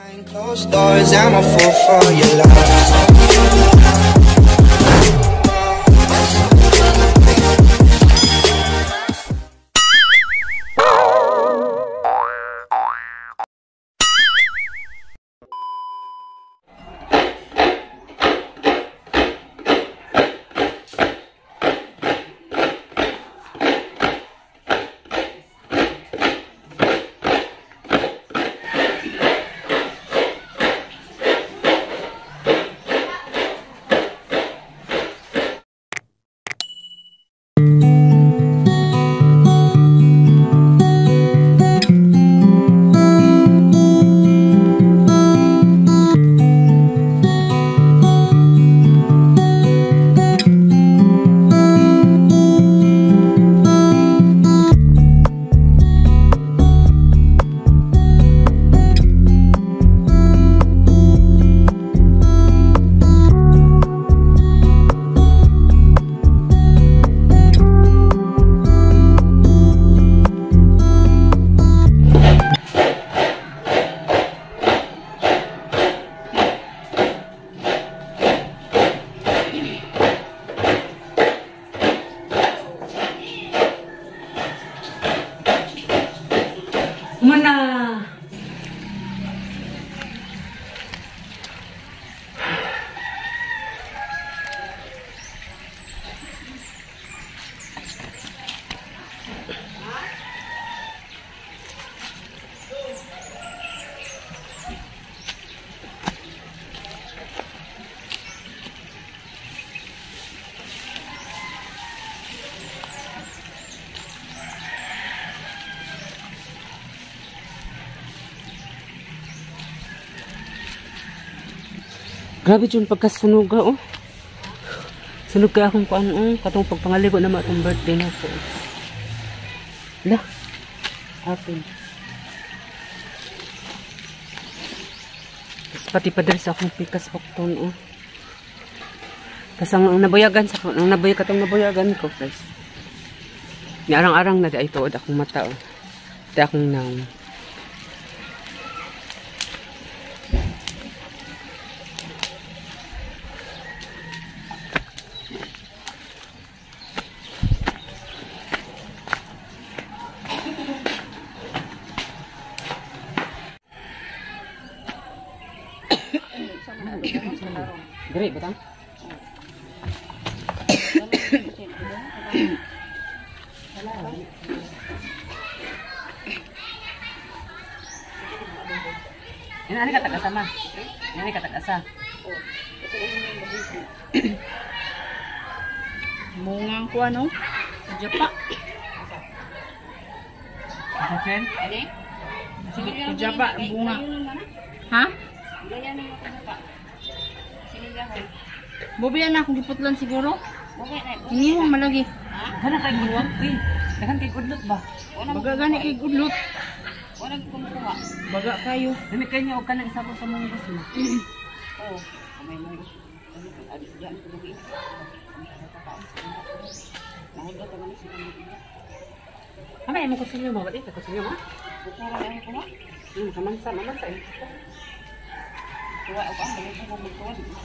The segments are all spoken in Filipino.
Behind closed doors, I'm a fool for your love. Mana? Grabe dyan pagkasunog oh. Sunog kaya akong kuan katong pagpangaligo na matong birthday na ko. Lah. Apin. Pati pa diri sa akong pikas hokton oh. Kasi ang nabuyagan sa ang nabuy katong nabuyagan ko guys. Ni arang-arang na di ay tuod akong mata oh. Di akong naon. Geri betang. Ini kata kasama. Ini kata kasa. Mungang ko ano? Japa. Achen? Ini? Japa bunga. Ha? Bobian na akong giputlan siguro. Hindi mo malagi. Kana kay gudlot, eh. Dahan kay gudlot ba? Baga gani kay gudlot. Baga kayo. Dami kanya og kanang isa ko sa mong gusto. Oo. May mo. Kamay mo kusinyo mo, ba dito kusinyo mo? Kamansa, mamansa. Tuwa ako ang balik ko magtuwa dito.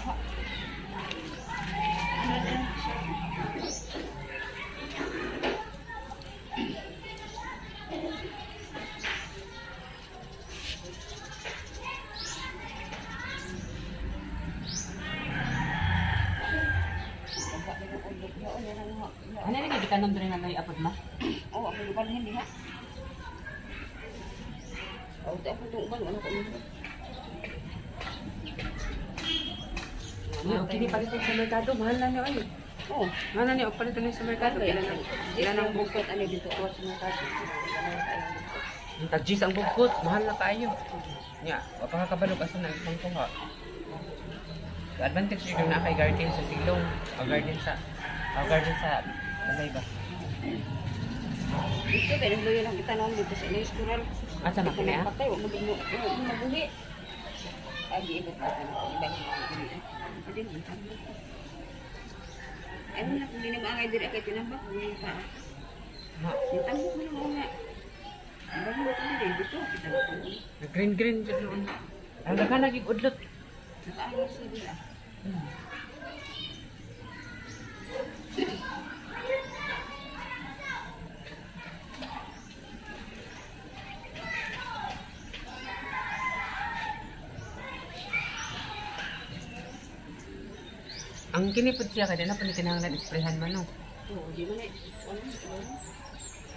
Ano rin kita nang diri na lay apod ma? Oo, ako lupan hindi ha. Oo, tayo po tuban ano ko. Okay, di palitan sa merkado, mahal na niyo ay. Oo, Mahal na niyo og palitan sa merkado. ilan ang bukod ano dito ko sa mga tayo. Ang tagjis ang bugkot, mahal na kayo. Nya, mapakakabalog asa na ibang kuha. The advantage yun na kay garden sa silong, o garden sa balay ba? Dito kaya nang loyo lang kita naman dito sa Elias Coral. Asa na kaya? Patay, wag mo mabuhi. Agi ibig ka na ibang mabuhi. Ano na kung di na maangay diri kay tinambak, hindi pa. Itambok mo na nga. Ang bago ko dito kita. Green dyan noon. Ang daghan lagi udlot. Nakaayos na dira. Ang kinipod siya kaya na pa ni kinahanglan isprehan man no. Oo, di man eh.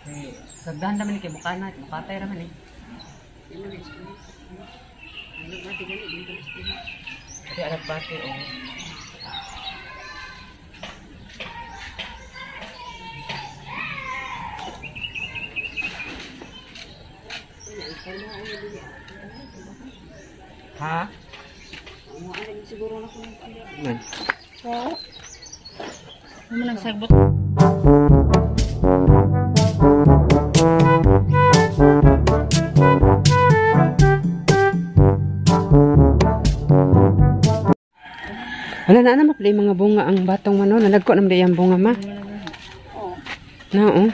Eh, sagdahan naman ni kay mukana, mukatay raman eh. Di man eh. Ano ba di gani dito sa Kasi arap bate o. Ha? Ano ano siguro na ko ng Man. Oo. Ano nagsagbot? Wala na naman pala yung mga bunga ang batong mano. Nalagko naman yung bunga ma. Oo. Na oh.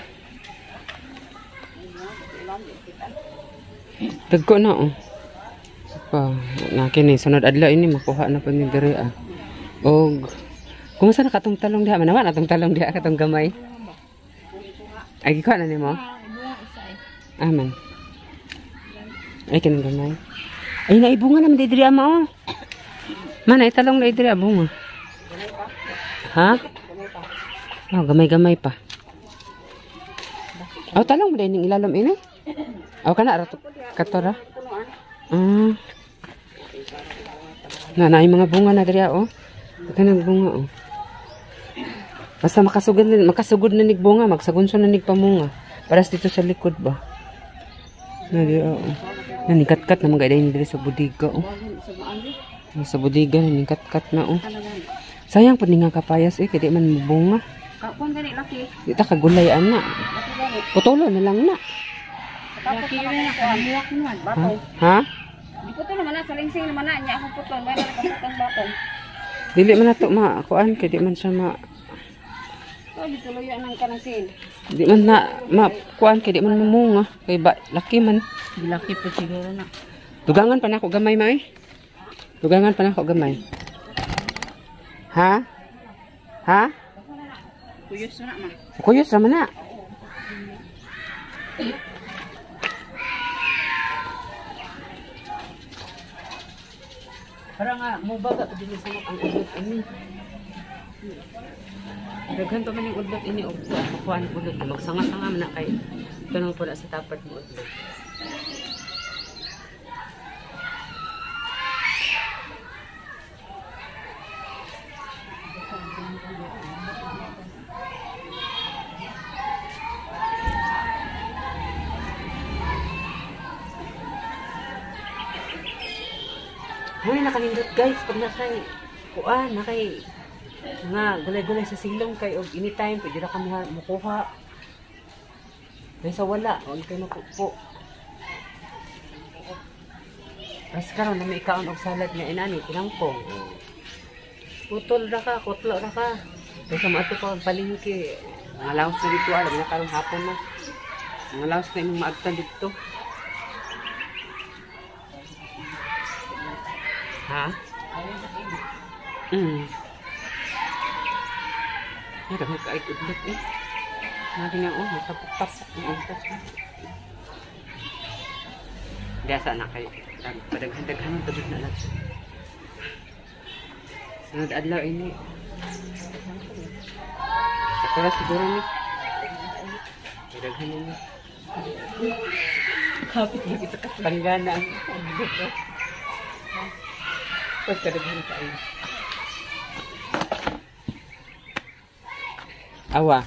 Dagko na oh. Pa, na kini sunod adlaw ini makuha na pud ni diri ah. Og kung saan katong talong diha manawa atong talong diha katong gamay. Ay gikuha na nimo. Aman. Ay kanang gamay. Ay naibunga naman di diri ama oh. Man ay talong na diri bunga. Ha? Oh, gamay-gamay pa. Oh, talong mo din ilalom ini. Oh, kana ra katora. Na yung mga bunga na diri oh. Kanang bunga oh. Basta makasugod na nig bunga, magsagunso na nig pamunga. Paras dito sa likod ba. Na diri oh. Nanikat-kat na mga diri diri sa budiga oh. Sa budiga nanikat-kat na oh. Sayang pud ni nga kapayas eh, kaya di man mabunga. Kung gani laki. Di ta kagulay ana. Putulo na lang na. Laki rin ako, amuak naman, batong. Ha? Di po ito naman na, salingsing naman na, niya akong putol, may nakaputang batong. Dili man nato kuan kay di man siya Oh, di tuluyan ng kanasin. di man na kuan kay di man mamunga kay laki man. Di laki po siguro na. Dugangan pa nako gamay may. Dugangan pa nako gamay. Ha? Ha? Kuyos na ma. Kuyos raman na. Para nga mo baga pud sa ang udlot ini. Daghan pa man yung udlot ini og kuan udlot magsanga-sanga man na kay kanang pula sa tapat mo udlot. Hoy, nakanindot guys, pag nakay kuan, nakay nga gulay-gulay sa silong kay og anytime pwede ra kami mukuha. Kaysa wala, wag kayo makupo. As karon na may ikaon og salad na inani, tinangkong. Putol ra ka, kutlo ra ka. Kaysa maato pa palingki, mga laos na dito, alam na karong hapon na. Mga laos na imong maagtan dito. Ha? Ay, dahil kaikudlot eh. Natin nga, oh, matapok-tapok. Dasa na kayo. Padaghan-daghan ang tabot na lang. Sunod adlaw ini. Sakura siguro ni. Padaghan na. Kapit lagi sa kalanggana. Pagkadaghan tayo. Awa.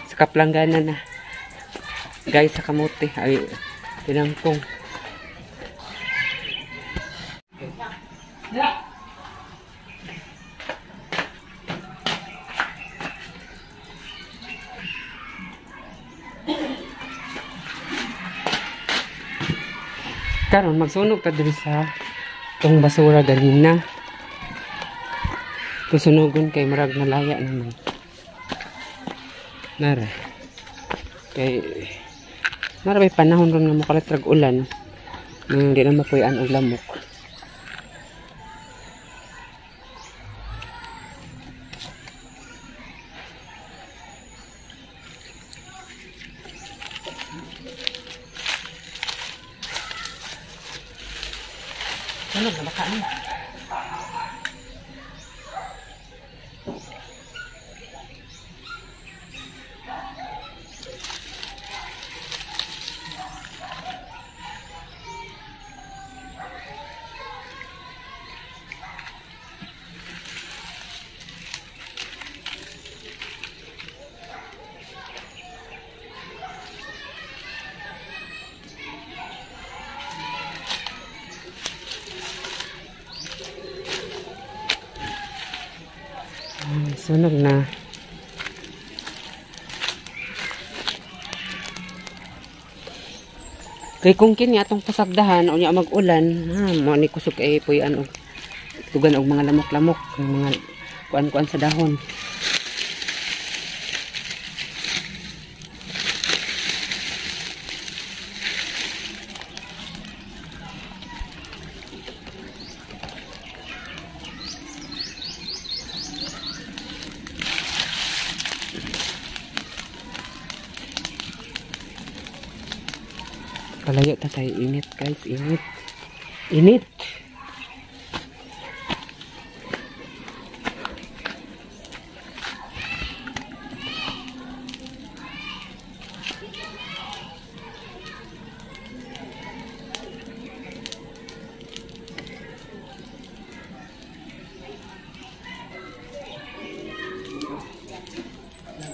Sa kaplanggana na. Guys, sa kamote. Ay, tinangkong. Karon magsunog ta diri sa tong basura ganina. Tusunugon kay marag nalaya naman. Nara. Kay nara may panahon ron nga mokalatrag ulan. Nang di na mapuy-an og lamok. Sunog na baka niya. Sunog na. Kay kung kini atong pasagdahan o niya mag-ulan, mo ni kusog ay puy ano tugan og mga lamok-lamok, mga kuan-kuan sa dahon. Kalayo ta tayo, init guys, init. Init.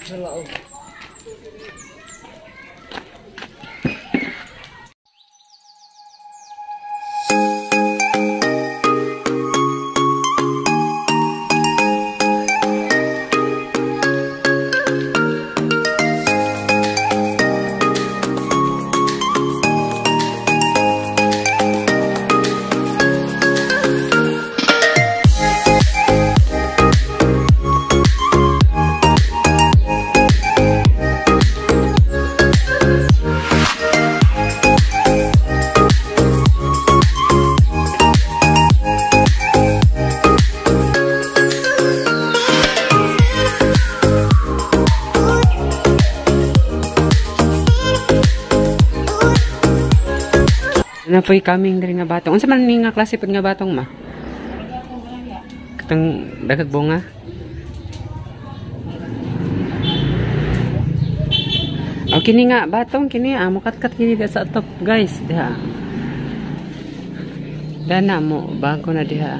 Hello. Na po'y kaming dari nga batong. Unsa man ni nga klase pod nga batong ma? Katang dagag bunga. O kini nga batong kini mukatkat kini sa top guys diha. Dana mo bago na diha.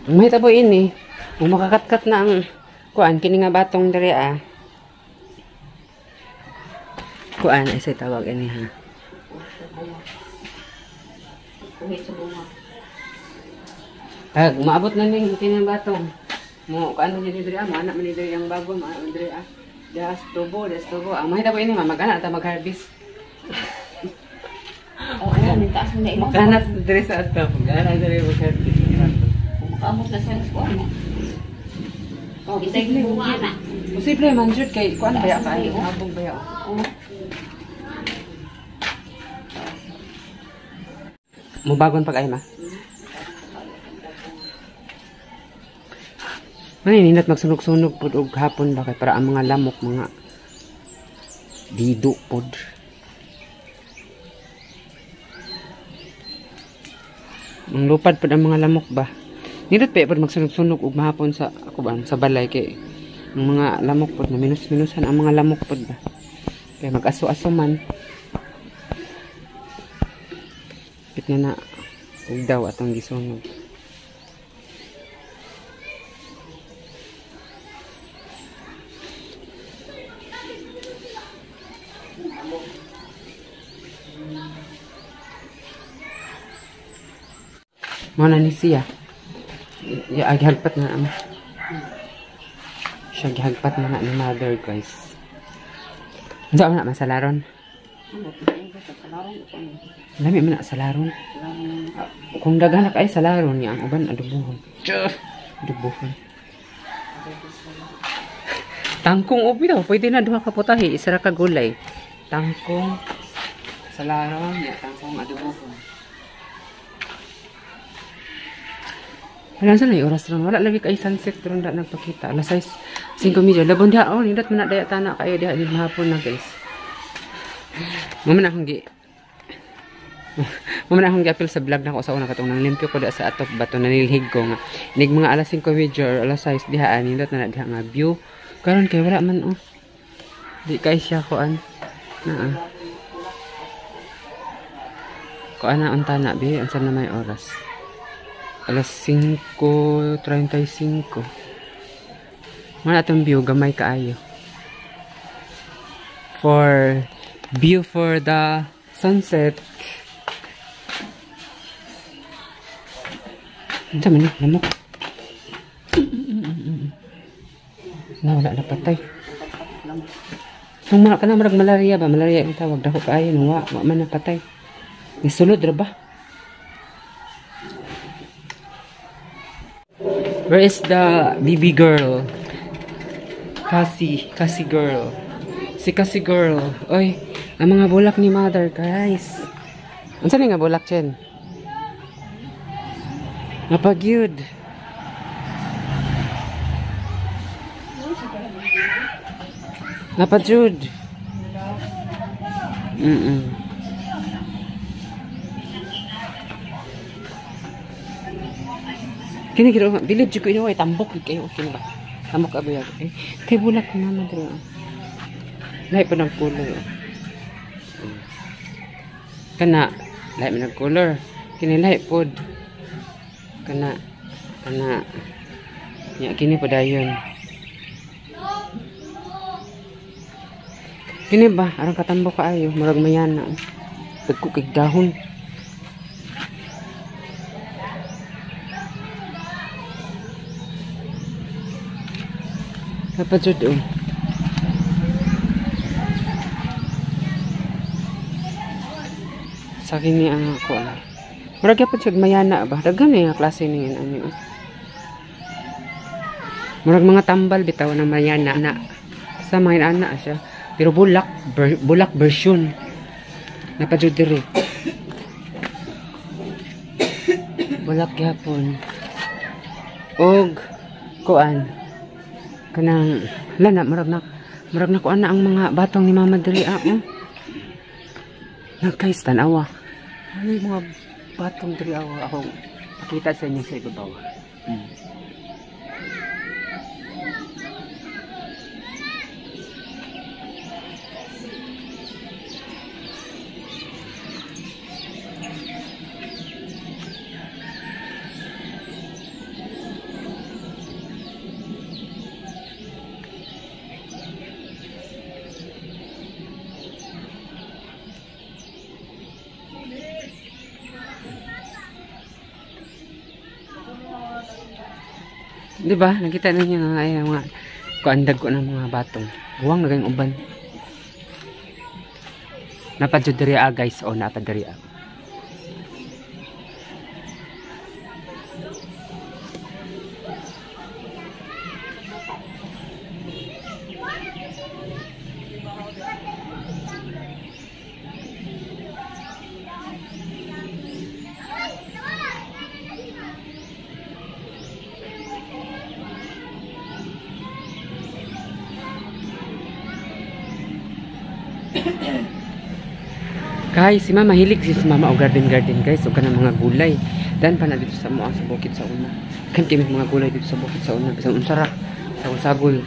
May tabo ini. Makakatkat na ang kuan kini nga batong diri kuan ay say tawag ini ha. Maabot na ning kini nga batong. Mo kaano niya diri anak man diri ang bago diri das tubo. Ang mahita po ini magana ta mag-harvest. Magana diri sa atap. Magana diri mag-harvest. Kamu na sa kuan. Oh, isay ko nga na. Posible man jud kay kuan baya kay abong baya. Mo bagon pag ay ma. Maninindot magsunog-sunog pod og hapon ba kay para ang mga lamok mga dido pod. Ang lupad pod ang mga lamok ba. Nindot pa pod magsunog-sunog og mahapon sa ako ba sa balay kay ang mga lamok pod na minus-minusan ang mga lamok pod ba. Kay mag-aso-aso man. Kit na ug daw atong gisunog. Mana ni siya? Ya agihagpat na naman. Siya gihagpat na ni mother guys. Hindi ako na masalaron. Lami mo na salaron. Kung daghan na kayo salaron niya, ang uban adubuhon. Adubuhon. Tangkong ubi daw. Pwede na duha ka putahe. Isa ra ka gulay. Tangkong salaron niya. Tangkong adubuhon. Alam sa na yung oras ron. Wala lagi kay sunset ron da nagpakita. Alas 5:30. Labon diha. Oh, nindot man na daya tana kayo diha. Di mahapon na guys. Maman akong gi-appeal sa vlog na ko sa una katong nang limpyo ko da sa atop bato na nilhig ko nga. Nig mga alas 5 video or alas 6 diha nindot na diha nga view. Karon kay wala man oh. Di kay siya koan. Na Koan na unta na bi, unsa na may oras. Alas 5:35. Mga atong view gamay kaayo. For view for the sunset. Ito man eh, lamok. Wala na patay. Nung ka na marag malaria ba? Malaria yung tawag. Dako kaayo nung wa man na patay. Isulod ra ba? Where is the BB girl? Cassie girl. Si Cassie girl. Oy, ang mga bulak ni mother, guys. Unsa ni nga bulak chen? Napagyud. Napagyud. Kini giro bilib jud ko inaway tambok kayo okay ba? Tambok abayag. Kay bulak ni mama dre. Lahi pa ng color. Kana lahi man ng color. Kini lahi pod. Kana nya kini padayon. Kini ba arang katambok kaayo murag mayana. Pagko kay dahon. Apa jud oh. Sa kini ang ako. Murag gyapon jud mayana ba? Daghan nga klase ni ano. Murag mga tambal bitaw ng mayana na. Sa mga ana siya. Pero bulak version. Napajud diri. Bulak gyapon. Og kuan. Kanang lana marag na kuan na ang mga batong ni mama diri ako. Nagkais tanawa. Ano yung mga batong diri ako pakita sa inyo sa ibabaw. Di ba? Nakita ninyo nga ay mga kuandag ko ng mga batong. Huwag na kayong uban. Napadyo diri guys. O napad diri Guys, si mama hilig si mama o garden guys o kanang mga gulay. Dan pa na dito sa mga sa bukid sa una. Kan kami mga gulay dito sa bukid sa una. Bisang unsara, sa sagol.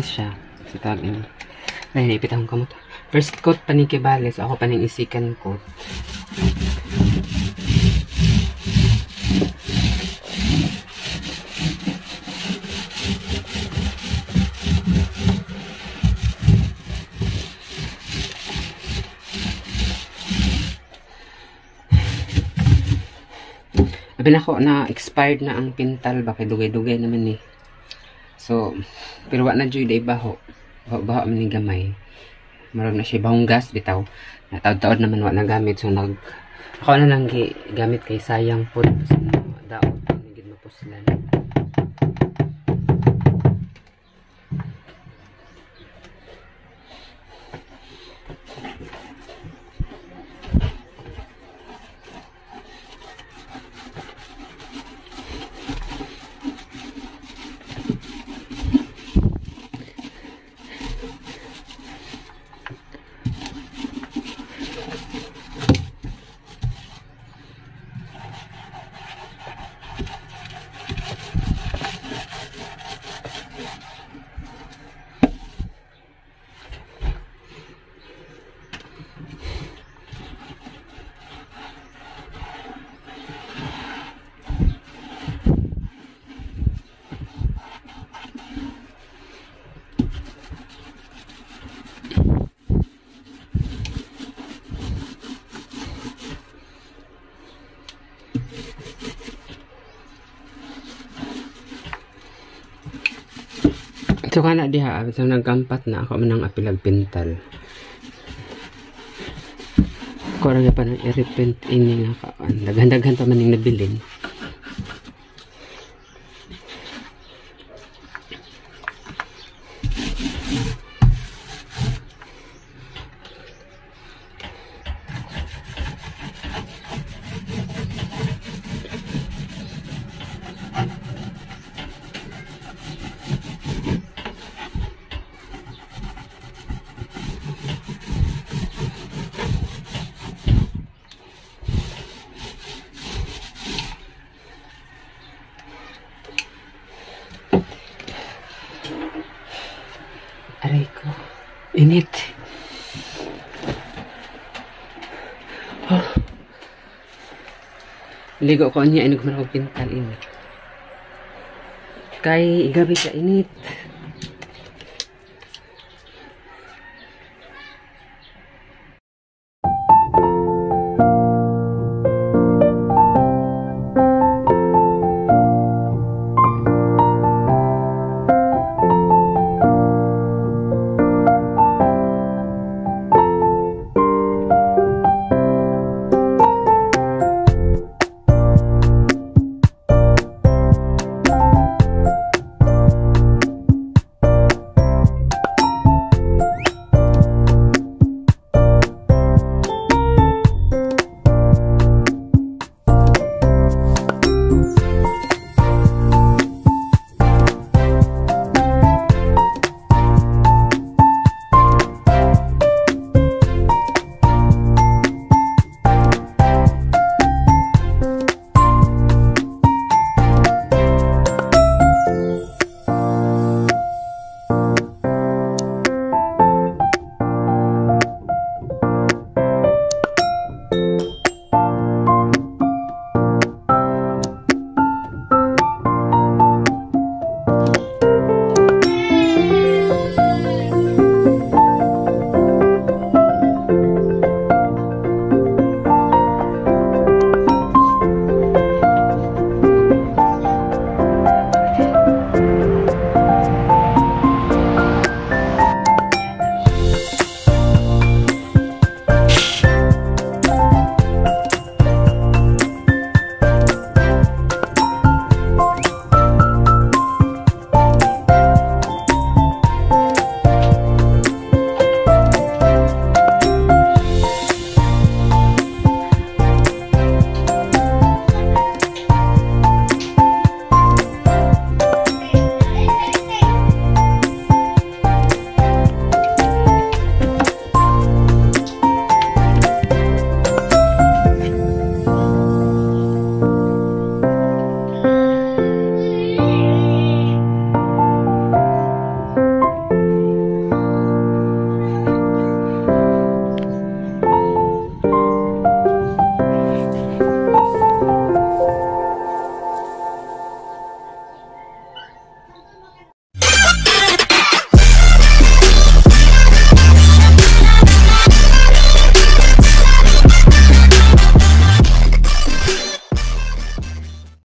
malinis siya. Sa tawag ini. Ay, naipit akong kamot. First coat pa ni Kibales. Ako pa ning second coat. Sabi na ko na expired na ang pintal ba kay dugay-dugay naman eh. So, pero wa na jud day baho. Baho man ni gamay. Marag na siya bahong gas bitaw. Nataod-taod naman wa na gamit so ako na lang gamit kay sayang pud sa daot na gid mapuslan. So kana diha so nagkampat na ako manang apilag pintal. Ko ra pa nang i-reprint ini nga kaan. Daghan-daghan pa man ning nabilin. Aray ko. Init. Oh. Ligo ko niya. Inog man ako pintal init. Kay igabi ka init.